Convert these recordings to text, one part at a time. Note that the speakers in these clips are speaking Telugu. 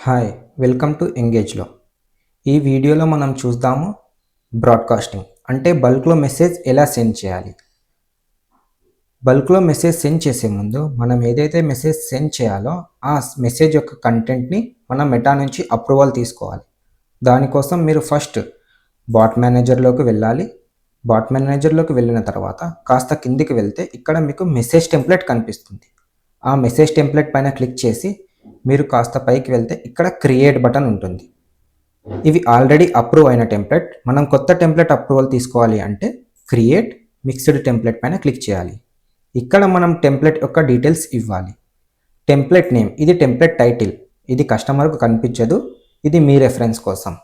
Hi welcome to ఎంగేజ్లో. ఈ వీడియోలో మనం చూద్దాము బ్రాడ్కాస్టింగ్ అంటే బల్క్లో మెసేజ్ ఎలా సెండ్ చేయాలి. బల్క్లో మెసేజ్ సెండ్ చేసే ముందు మనం ఏదైతే మెసేజ్ సెండ్ చేయాలో ఆ మెసేజ్ యొక్క కంటెంట్ని మనం మెటా నుంచి అప్రూవల్ తీసుకోవాలి. దానికోసం మీరు ఫస్ట్ బాట్ మేనేజర్లోకి వెళ్ళాలి. బాట్ మేనేజర్లోకి వెళ్ళిన తర్వాత కాస్త కిందికి వెళ్తే ఇక్కడ మీకు మెసేజ్ టెంప్లెట్ కనిపిస్తుంది. ఆ మెసేజ్ టెంప్లెట్ పైన క్లిక్ చేసి మీరు కాస్త పైకి వెళ్తే ఇక్కడ క్రియేట్ బటన్ ఉంటుంది. ఇవి ఆల్రెడీ అప్రూవ్ అయిన టెంప్లెట్. మనం కొత్త టెంప్లెట్ అప్రూవల్ తీసుకోవాలి అంటే క్రియేట్ మిక్స్డ్ టెంప్లెట్ పైన క్లిక్ చేయాలి. ఇక్కడ మనం టెంప్లెట్ యొక్క డీటెయిల్స్ ఇవ్వాలి. టెంప్లెట్ నేమ్, ఇది టెంప్లెట్ టైటిల్, ఇది కస్టమర్కు కనిపించదు, ఇది మీ రెఫరెన్స్ కోసం.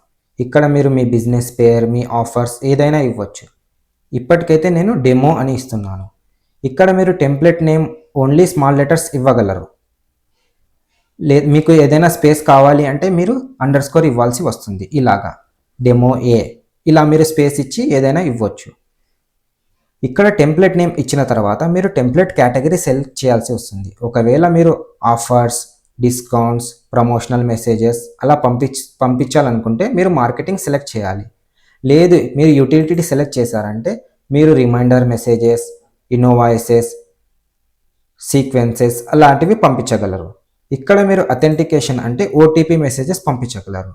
ఇక్కడ మీరు మీ బిజినెస్ పేరు, మీ ఆఫర్స్ ఏదైనా ఇవ్వచ్చు. ఇప్పటికైతే నేను డెమో అని ఇస్తున్నాను. ఇక్కడ మీరు template name only small letters ఇవ్వగలరు. మీకు ఏదైనా స్పేస్ కావాలి అంటే మీరు అండర్స్కోర్ ఇవ్వాల్సి వస్తుంది. ఇలాగా డెమో ఏ, ఇలా మీరు స్పేస్ ఇచ్చి ఏదైనా ఇవ్వచ్చు. ఇక్కడ టెంప్లెట్ నేమ్ ఇచ్చిన తర్వాత మీరు టెంప్లెట్ కేటగిరీ సెలెక్ట్ చేయాల్సి వస్తుంది. ఒకవేళ మీరు ఆఫర్స్, డిస్కౌంట్స్, ప్రమోషనల్ మెసేజెస్ అలా పంపించాలనుకుంటే మీరు మార్కెటింగ్ సెలెక్ట్ చేయాలి. లేదు మీరు యూటిలిటీ సెలెక్ట్ చేశారంటే మీరు రిమైండర్ మెసేజెస్, ఇన్నోవాయిసెస్, సీక్వెన్సెస్ అలాంటివి పంపించగలరు. ఇక్కడ మీరు అథెంటికేషన్ అంటే ఓటీపీ మెసేజెస్ పంపించగలరు.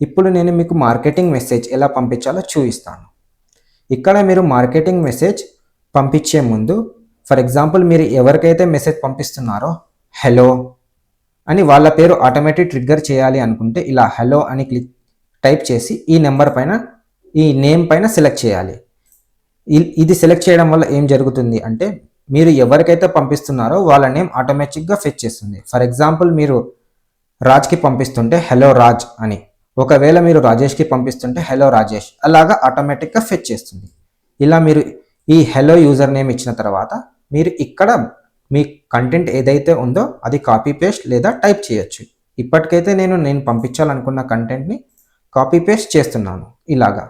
ఇప్పుడు నేను మీకు మార్కెటింగ్ మెసేజ్ ఎలా పంపించాలో చూపిస్తాను. ఇక్కడ మీరు మార్కెటింగ్ మెసేజ్ పంపించే ముందు ఫర్ ఎగ్జాంపుల్ మీరు ఎవరికైతే మెసేజ్ పంపిస్తున్నారో హలో అని వాళ్ళ పేరు ఆటోమేటిక్ ట్రిగ్గర్ చేయాలి అనుకుంటే ఇలా హలో అని టైప్ చేసి ఈ నెంబర్ పైన, ఈ నేమ్ పైన సెలెక్ట్ చేయాలి. ఇది సెలెక్ట్ చేయడం వల్ల ఏం జరుగుతుంది అంటే మీరు ఎవరికైతే పంపిస్తున్నారో వాళ్ళ నేమ్ ఆటోమేటిక్గా ఫెచ్ చేస్తుంది. ఫర్ ఎగ్జాంపుల్ మీరు రాజ్కి పంపిస్తుంటే హలో రాజ్ అని, ఒకవేళ మీరు రాజేష్కి పంపిస్తుంటే హలో రాజేష్, అలాగా ఆటోమేటిక్గా ఫెచ్ చేస్తుంది. ఇలా మీరు ఈ హలో యూజర్ నేమ్ ఇచ్చిన తర్వాత మీరు ఇక్కడ మీ కంటెంట్ ఏదైతే ఉందో అది కాపీ పేస్ట్ లేదా టైప్ చేయొచ్చు. ఇప్పటికైతే నేను పంపించాలనుకున్న కంటెంట్ని కాపీ పేస్ట్ చేస్తున్నాను. ఇలాగా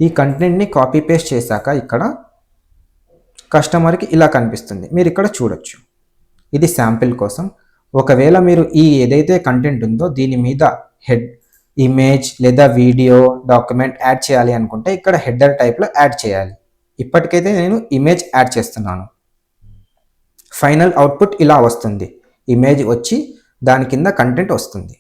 ఈ కంటెంట్ని కాపీ పేస్ట్ చేశాక ఇక్కడ కస్టమర్కి ఇలా కనిపిస్తుంది. మీరు ఇక్కడ చూడొచ్చు. ఇది శాంపిల్ కోసం. ఒకవేళ మీరు ఈ ఏదైతే కంటెంట్ ఉందో దీని మీద హెడ్ ఇమేజ్ లేదా వీడియో డాక్యుమెంట్ యాడ్ చేయాలి అనుకుంటే ఇక్కడ హెడర్ టైప్లో యాడ్ చేయాలి. ఇప్పటికైతే నేను ఇమేజ్ యాడ్ చేస్తున్నాను. ఫైనల్ అవుట్పుట్ ఇలా వస్తుంది. ఇమేజ్ వచ్చి దాని కింద కంటెంట్ వస్తుంది.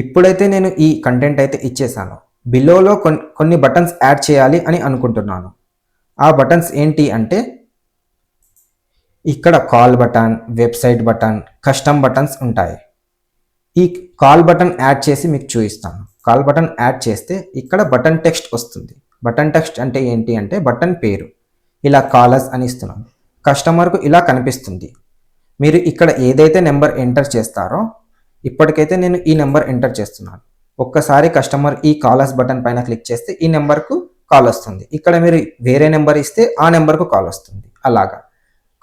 ఇప్పుడైతే నేను ఈ కంటెంట్ అయితే ఇచ్చేసాను. బిలోలో కొన్ని బటన్స్ యాడ్ చేయాలి అని అనుకుంటున్నాను. ఆ బటన్స్ ఏంటి అంటే ఇక్కడ call button, website button, custom buttons ఉంటాయి. ఈ కాల్ బటన్ యాడ్ చేసి మీకు చూపిస్తాను. కాల్ బటన్ యాడ్ చేస్తే ఇక్కడ బటన్ టెక్స్ట్ వస్తుంది. బటన్ టెక్స్ట్ అంటే ఏంటి అంటే బటన్ పేరు. ఇలా కాలర్స్ అని ఇస్తున్నాను. కస్టమర్కు ఇలా కనిపిస్తుంది. మీరు ఇక్కడ ఏదైతే నెంబర్ ఎంటర్ చేస్తారో, ఇప్పటికైతే నేను ఈ నెంబర్ ఎంటర్ చేస్తున్నాను. ఒక్కసారి కస్టమర్ ఈ కాలర్స్ బటన్ పైన క్లిక్ చేస్తే ఈ నెంబర్కు కాల్ వస్తుంది. ఇక్కడ మీరు వేరే నెంబర్ ఇస్తే ఆ నెంబర్కు కాల్ వస్తుంది. అలాగా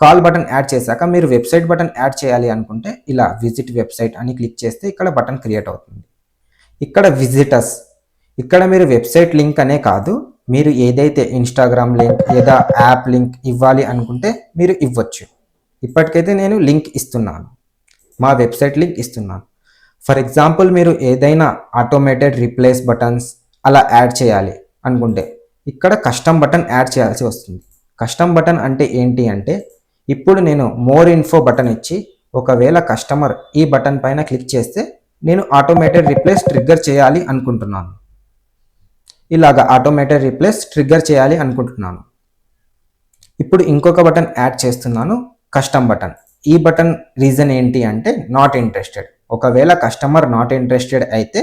కాల్ బటన్ యాడ్ చేశాక మీరు వెబ్సైట్ బటన్ యాడ్ చేయాలి అనుకుంటే ఇలా విజిట్ వెబ్సైట్ అని క్లిక్ చేస్తే ఇక్కడ బటన్ క్రియేట్ అవుతుంది. ఇక్కడ విజిటర్స్, ఇక్కడ మీరు వెబ్సైట్ లింక్ అనే కాదు, మీరు ఏదైతే ఇన్స్టాగ్రామ్ లింక్ లేదా యాప్ లింక్ ఇవ్వాలి అనుకుంటే మీరు ఇవ్వచ్చు. ఇప్పటికైతే నేను లింక్ ఇస్తున్నాను, మా వెబ్సైట్ లింక్ ఇస్తున్నాను. ఫర్ ఎగ్జాంపుల్ మీరు ఏదైనా ఆటోమేటెడ్ రీప్లేస్ బటన్స్ అలా యాడ్ చేయాలి అనుకుంటే ఇక్కడ కస్టమ్ బటన్ యాడ్ చేయాల్సి వస్తుంది. కస్టమ్ బటన్ అంటే ఏంటి అంటే ఇప్పుడు నేను మోర్ ఇన్ఫో బటన్ ఇచ్చి ఒకవేళ కస్టమర్ ఈ బటన్ పైన క్లిక్ చేస్తే నేను ఆటోమేటెడ్ రీప్లేస్ ట్రిగ్గర్ చేయాలి అనుకుంటున్నాను. ఇలాగా ఆటోమేటెడ్ రీప్లేస్ ట్రిగ్గర్ చేయాలి అనుకుంటున్నాను. ఇప్పుడు ఇంకొక బటన్ యాడ్ చేస్తున్నాను, కస్టమ్ బటన్. ఈ బటన్ రీజన్ ఏంటి అంటే నాట్ ఇంట్రెస్టెడ్. ఒకవేళ కస్టమర్ నాట్ ఇంట్రెస్టెడ్ అయితే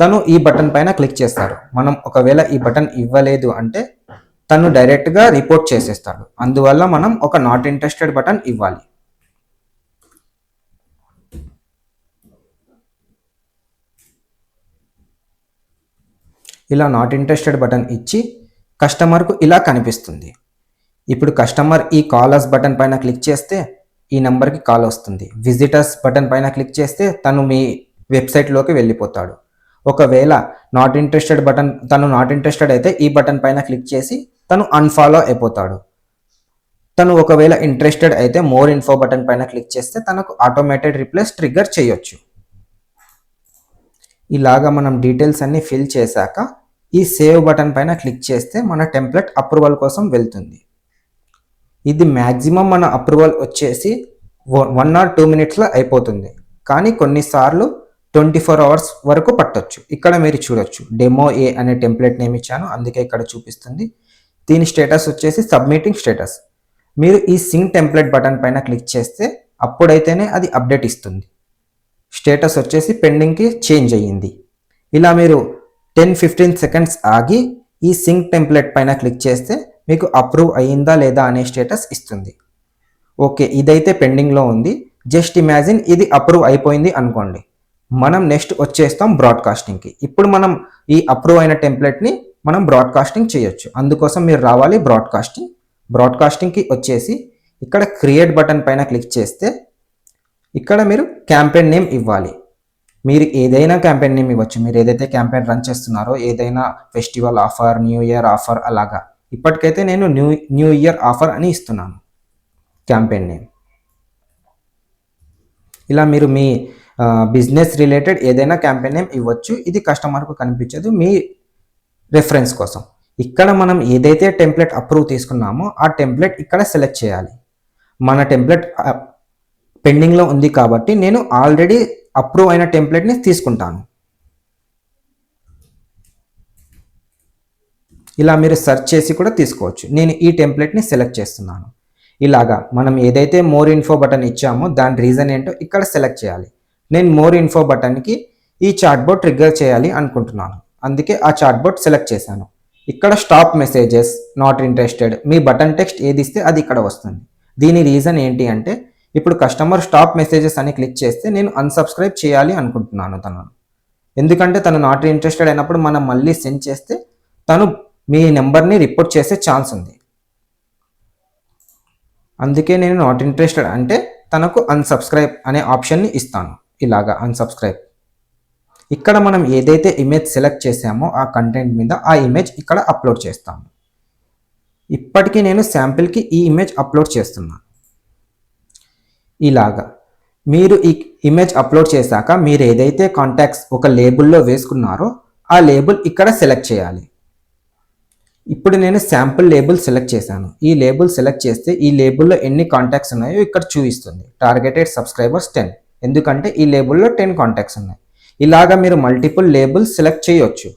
తను ఈ బటన్ పైన క్లిక్ చేస్తాడు. మనం ఒకవేళ ఈ బటన్ ఇవ్వలేదు అంటే తను డైరెక్ట్గా రిపోర్ట్ చేసేస్తాడు. అందువల్ల మనం ఒక నాట్ ఇంట్రెస్టెడ్ బటన్ ఇవ్వాలి. ఇలా నాట్ ఇంట్రెస్టెడ్ బటన్ ఇచ్చి కస్టమర్కు ఇలా కనిపిస్తుంది. ఇప్పుడు కస్టమర్ ఈ కాలర్స్ బటన్ పైన క్లిక్ చేస్తే ఈ నెంబర్కి కాల్ వస్తుంది. విజిటర్స్ బటన్ పైన క్లిక్ చేస్తే తను మీ వెబ్సైట్లోకి వెళ్ళిపోతాడు. ఒకవేళ నాట్ ఇంట్రెస్టెడ్ బటన్, తను నాట్ ఇంట్రెస్టెడ్ అయితే ఈ బటన్ పైన క్లిక్ చేసి తను అన్ఫాలో అయిపోతాడు. తను ఒకవేళ ఇంట్రెస్టెడ్ అయితే మోర్ ఇన్ఫో బటన్ పైన క్లిక్ చేస్తే తనకు ఆటోమేటెడ్ రిప్లేస్ ట్రిగ్గర్ చేయొచ్చు. ఇలాగా మనం డీటెయిల్స్ అన్ని ఫిల్ చేశాక ఈ సేవ్ బటన్ పైన క్లిక్ చేస్తే మన టెంప్లెట్ అప్రూవల్ కోసం వెళ్తుంది. ఇది మ్యాక్సిమం మన అప్రూవల్ వచ్చేసి 1 or 2 minutesలో అయిపోతుంది. కానీ కొన్నిసార్లు 24 hours వరకు పట్టొచ్చు. ఇక్కడ మీరు చూడొచ్చు డెమో ఏ అనే టెంప్లెట్ నేమ్ ఇచ్చాను, అందుకే ఇక్కడ చూపిస్తుంది. దీని స్టేటస్ వచ్చేసి సబ్మిటింగ్ స్టేటస్. మీరు ఈ సింక్ టెంప్లెట్ బటన్ పైన క్లిక్ చేస్తే అప్పుడైతేనే అది అప్డేట్ ఇస్తుంది. స్టేటస్ వచ్చేసి పెండింగ్కి చేంజ్ అయ్యింది. ఇలా మీరు 10-15 seconds ఆగి ఈ సింక్ టెంప్లెట్ పైన క్లిక్ చేస్తే మీకు అప్రూవ్ అయ్యిందా లేదా అనే స్టేటస్ ఇస్తుంది. ఓకే, ఇదైతే పెండింగ్లో ఉంది. జస్ట్ ఇమాజిన్ ఇది అప్రూవ్ అయిపోయింది అనుకోండి. మనం నెక్స్ట్ వచ్చేస్తాం బ్రాడ్కాస్టింగ్కి. ఇప్పుడు మనం ఈ అప్రూవ్ అయిన టెంప్లెట్ని మనం బ్రాడ్కాస్టింగ్ చేయొచ్చు. అందుకోసం మీరు రావాలి బ్రాడ్కాస్టింగ్కి వచ్చేసి ఇక్కడ క్రియేట్ బటన్ పైన క్లిక్ చేస్తే ఇక్కడ మీరు క్యాంపెయిన్ నేమ్ ఇవ్వాలి. మీరు ఏదైనా క్యాంపెయిన్ నేమ్ ఇవ్వచ్చు. మీరు ఏదైతే క్యాంపెయిన్ రన్ చేస్తున్నారో, ఏదైనా festival offer, new year offer అలాగా. ఇప్పటికైతే నేను న్యూ ఇయర్ ఆఫర్ అని ఇస్తున్నాను క్యాంపెయిన్ నేమ్. ఇలా మీరు మీ బిజినెస్ రిలేటెడ్ ఏదైనా క్యాంపెయిన్ నేమ్ ఇవ్వచ్చు. ఇది కస్టమర్కు కనిపించదు, మీ రెఫరెన్స్ కోసం. ఇక్కడ మనం ఏదైతే టెంప్లెట్ అప్రూవ్ తీసుకున్నామో ఆ టెంప్లెట్ ఇక్కడ సెలెక్ట్ చేయాలి. మన టెంప్లెట్ పెండింగ్లో ఉంది కాబట్టి నేను ఆల్రెడీ అప్రూవ్ అయిన టెంప్లెట్ని తీసుకుంటాను. ఇలా మీరు సెర్చ్ చేసి కూడా తీసుకోవచ్చు. నేను ఈ టెంప్లెట్ని సెలెక్ట్ చేస్తున్నాను. ఇలాగా మనం ఏదైతే మోర్ ఇన్ఫో బటన్ ఇచ్చామో దాని రీజన్ ఏంటో ఇక్కడ సెలెక్ట్ చేయాలి. నేను మోర్ ఇన్ఫో బటన్కి ఈ చాట్ బోర్డ్ ట్రిగ్గర్ చేయాలి అనుకుంటున్నాను, అందుకే ఆ చాట్ బోర్డ్ సెలెక్ట్ చేశాను. ఇక్కడ stop messages, not interested, me button text ఏది ఇస్తే అది ఇక్కడ వస్తుంది. దీని రీజన్ ఏంటి అంటే ఇప్పుడు కస్టమర్ స్టాప్ మెసేజెస్ అని క్లిక్ చేస్తే నేను అన్సబ్స్క్రైబ్ చేయాలి అనుకుంటున్నాను తనను. ఎందుకంటే తను నాట్ ఇంట్రెస్టెడ్ అయినప్పుడు మనం మళ్ళీ సెండ్ చేస్తే తను మీ నెంబర్ని రిపోర్ట్ చేసే ఛాన్స్ ఉంది. అందుకే నేను నాట్ ఇంట్రెస్టెడ్ అంటే తనకు అన్సబ్స్క్రైబ్ అనే ఆప్షన్ని ఇస్తాను. ఇలాగా అన్సబ్స్క్రైబ్. ఇక్కడ మనం ఏదైతే ఇమేజ్ సెలెక్ట్ చేసామో ఆ కంటెంట్ మీద ఆ ఇమేజ్ ఇక్కడ అప్లోడ్ చేస్తాము. ఇప్పటికీ నేను శాంపిల్కి ఈ ఇమేజ్ అప్లోడ్ చేస్తున్నాను. ఇలాగా మీరు ఈ ఇమేజ్ అప్లోడ్ చేశాక మీరు ఏదైతే కాంటాక్ట్స్ ఒక లేబుల్లో వేసుకున్నారో ఆ లేబుల్ ఇక్కడ సెలెక్ట్ చేయాలి. ఇప్పుడు నేను శాంపుల్ లేబుల్ సెలెక్ట్ చేశాను. ఈ లేబుల్ సెలెక్ట్ చేస్తే ఈ లేబుల్లో ఎన్ని కాంటాక్ట్స్ ఉన్నాయో ఇక్కడ చూపిస్తుంది. టార్గెటెడ్ సబ్స్క్రైబర్స్ 10, ఎందుకంటే ఈ లేబుల్లో 10 కాంటాక్ట్స్ ఉన్నాయి. ఇలాగా మీరు మల్టిపుల్ లేబుల్స్ సెలెక్ట్ చేయొచ్చు.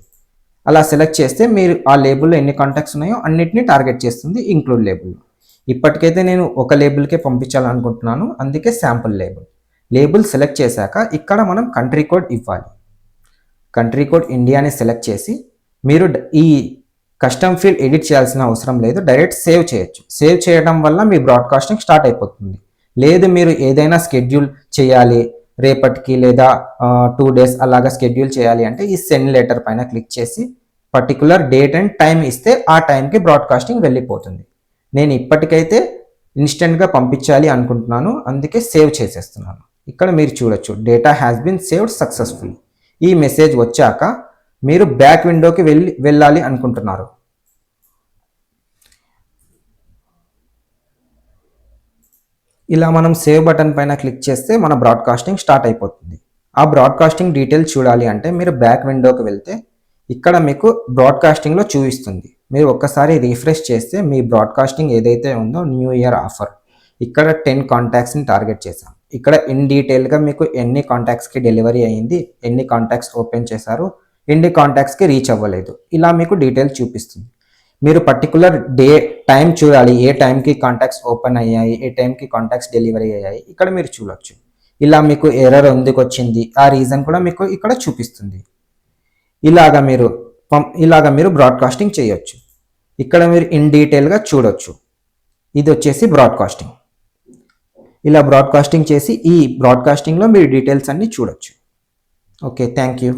అలా సెలెక్ట్ చేస్తే మీరు ఆ లేబుల్లో ఎన్ని కాంటాక్ట్స్ ఉన్నాయో అన్నిటిని టార్గెట్ చేస్తుంది ఇంక్లూడ్ లేబుల్. ఇప్పటికైతే నేను ఒక లేబుల్కే పంపించాలనుకుంటున్నాను, అందుకే శాంపుల్ లేబుల్ సెలెక్ట్ చేశాక ఇక్కడ మనం కంట్రీ కోడ్ ఇవ్వాలి. కంట్రీ కోడ్ ఇండియాని సెలెక్ట్ చేసి మీరు ఈ కస్టమ్ ఫీల్డ్ ఎడిట్ చేయాల్సిన అవసరం లేదు, డైరెక్ట్ సేవ్ చేయొచ్చు. సేవ్ చేయడం వల్ల మీ బ్రాడ్కాస్టింగ్ స్టార్ట్ అయిపోతుంది. లేదు మీరు ఏదైనా స్కెడ్యూల్ చేయాలి, రేపటికి లేదా 2 days అలాగా స్కెడ్యూల్ చేయాలి అంటే ఈ సెండ్ లెటర్ పైన క్లిక్ చేసి పర్టికులర్ డేట్ అండ్ టైం ఇస్తే ఆ టైంకి బ్రాడ్కాస్టింగ్ వెళ్ళిపోతుంది. నేను ఇప్పటికైతే ఇన్స్టెంట్గా పంపించాలి అనుకుంటున్నాను, అందుకే సేవ్ చేసేస్తున్నాను. ఇక్కడ మీరు చూడొచ్చు data has been saved successful. ఈ మెసేజ్ వచ్చాక మీరు బ్యాక్ విండోకి వెళ్ళాలి అనుకుంటున్నారు. ఇలా మనం సేవ్ బటన్ పైన క్లిక్ చేస్తే మన బ్రాడ్కాస్టింగ్ స్టార్ట్ అయిపోతుంది. ఆ బ్రాడ్కాస్టింగ్ డీటెయిల్స్ చూడాలి అంటే మీరు బ్యాక్ విండోకి వెళ్తే ఇక్కడ మీకు బ్రాడ్కాస్టింగ్లో చూపిస్తుంది. మీరు ఒక్కసారి రిఫ్రెష్ చేస్తే మీ బ్రాడ్కాస్టింగ్ ఏదైతే ఉందో న్యూ ఇయర్ ఆఫర్ ఇక్కడ 10 కాంటాక్ట్స్ని టార్గెట్ చేశాం. ఇక్కడ ఇన్ డీటెయిల్గా మీకు ఎన్ని కాంటాక్ట్స్కి డెలివరీ అయ్యింది, ఎన్ని కాంటాక్ట్స్ ఓపెన్ చేశారు, ఎన్ని కాంటాక్ట్స్కి రీచ్ అవ్వలేదు, ఇలా మీకు డీటెయిల్స్ చూపిస్తుంది. మీరు పర్టికులర్ టైం చూడాలి, ఏ టైంకి కాంటాక్ట్స్ ఓపెన్ అయ్యాయి, ఏ టైంకి కాంటాక్ట్స్ డెలివరీ అయ్యాయి, ఇక్కడ మీరు చూడొచ్చు. ఇలా మీకు ఎర్రర్ ఎందుకు వచ్చింది ఆ రీజన్ కూడా మీకు ఇక్కడ చూపిస్తుంది. ఇలాగా మీరు బ్రాడ్కాస్టింగ్ చేయొచ్చు. ఇక్కడ మీరు ఇన్ డీటెయిల్గా చూడొచ్చు. ఇది వచ్చేసి బ్రాడ్కాస్టింగ్. ఇలా బ్రాడ్కాస్టింగ్ చేసి ఈ బ్రాడ్కాస్టింగ్లో మీరు డీటెయిల్స్ అన్ని చూడొచ్చు. Okay, thank you.